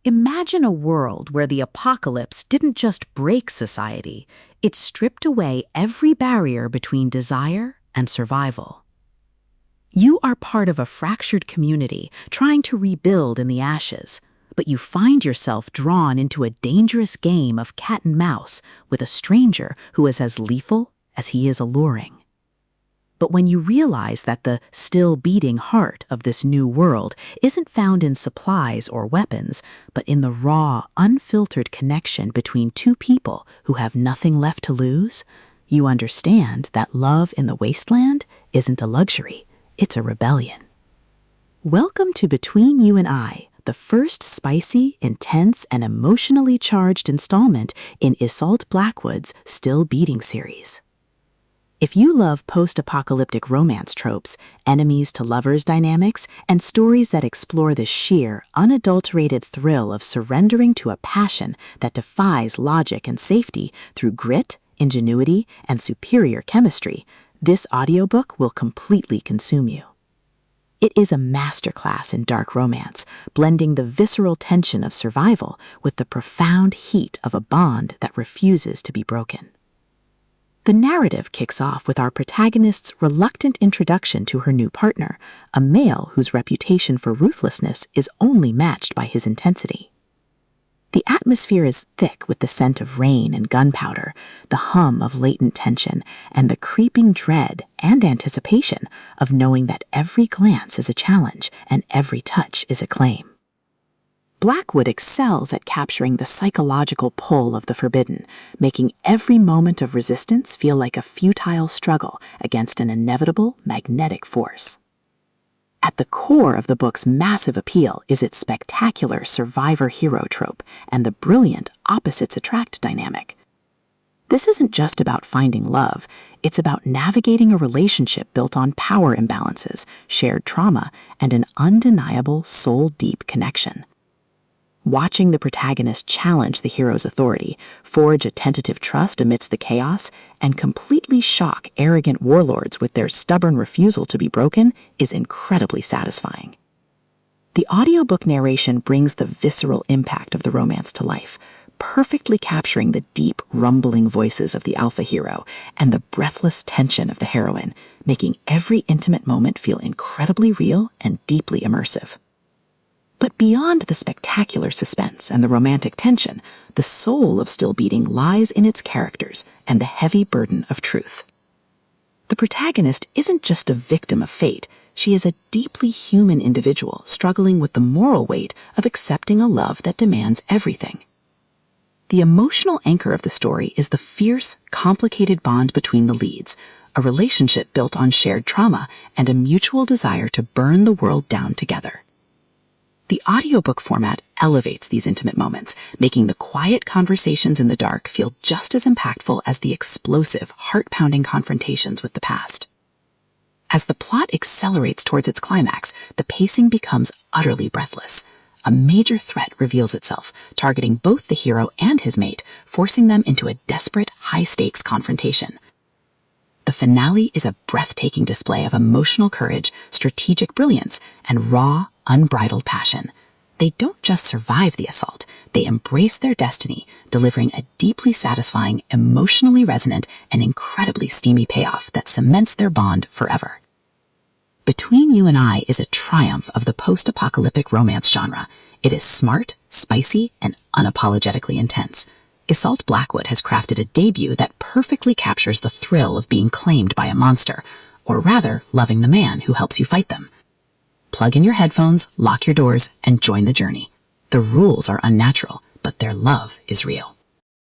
Imagine a world where the apocalypse didn't just break society, it stripped away every barrier between desire and survival. You are part of a fractured community trying to rebuild in the ashes, but you find yourself drawn into a dangerous game of cat and mouse with a stranger who is as lethal as he is alluring. But when you realize that the still beating heart of this new world isn't found in supplies or weapons, but in the raw, unfiltered connection between two people who have nothing left to lose, you understand that love in the Wasteland isn't a luxury, it's a rebellion. Welcome to Between You and I, the first spicy, intense, and emotionally charged installment in Isolde Blackwood's Still Beating series. If you love post-apocalyptic romance tropes, enemies to lovers dynamics, and stories that explore the sheer, unadulterated thrill of surrendering to a passion that defies logic and safety through grit, ingenuity, and superior chemistry, this audiobook will completely consume you. It is a masterclass in dark romance, blending the visceral tension of survival with the profound heat of a bond that refuses to be broken. The narrative kicks off with our protagonist's reluctant introduction to her new partner, a male whose reputation for ruthlessness is only matched by his intensity. The atmosphere is thick with the scent of rain and gunpowder, the hum of latent tension, and the creeping dread and anticipation of knowing that every glance is a challenge and every touch is a claim. Blackwood excels at capturing the psychological pull of the forbidden, making every moment of resistance feel like a futile struggle against an inevitable magnetic force. At the core of the book's massive appeal is its spectacular survivor-hero trope and the brilliant opposites attract dynamic. This isn't just about finding love, it's about navigating a relationship built on power imbalances, shared trauma, and an undeniable soul-deep connection. Watching the protagonist challenge the hero's authority, forge a tentative trust amidst the chaos, and completely shock arrogant warlords with their stubborn refusal to be broken is incredibly satisfying. The audiobook narration brings the visceral impact of the romance to life, perfectly capturing the deep, rumbling voices of the alpha hero and the breathless tension of the heroine, making every intimate moment feel incredibly real and deeply immersive. But beyond the spectacular suspense and the romantic tension, the soul of Still Beating lies in its characters and the heavy burden of truth. The protagonist isn't just a victim of fate, she is a deeply human individual struggling with the moral weight of accepting a love that demands everything. The emotional anchor of the story is the fierce, complicated bond between the leads, a relationship built on shared trauma and a mutual desire to burn the world down together. The audiobook format elevates these intimate moments, making the quiet conversations in the dark feel just as impactful as the explosive, heart-pounding confrontations with the past. As the plot accelerates towards its climax, the pacing becomes utterly breathless. A major threat reveals itself, targeting both the hero and his mate, forcing them into a desperate, high-stakes confrontation. The finale is a breathtaking display of emotional courage, strategic brilliance, and raw, unbridled passion. They don't just survive the assault, they embrace their destiny, delivering a deeply satisfying, emotionally resonant, and incredibly steamy payoff that cements their bond forever. Between You and I is a triumph of the post-apocalyptic romance genre. It is smart, spicy, and unapologetically intense. Isolde Blackwood has crafted a debut that perfectly captures the thrill of being claimed by a monster, or rather, loving the man who helps you fight them. Plug in your headphones, lock your doors, and join the journey. The rules are unnatural, but their love is real.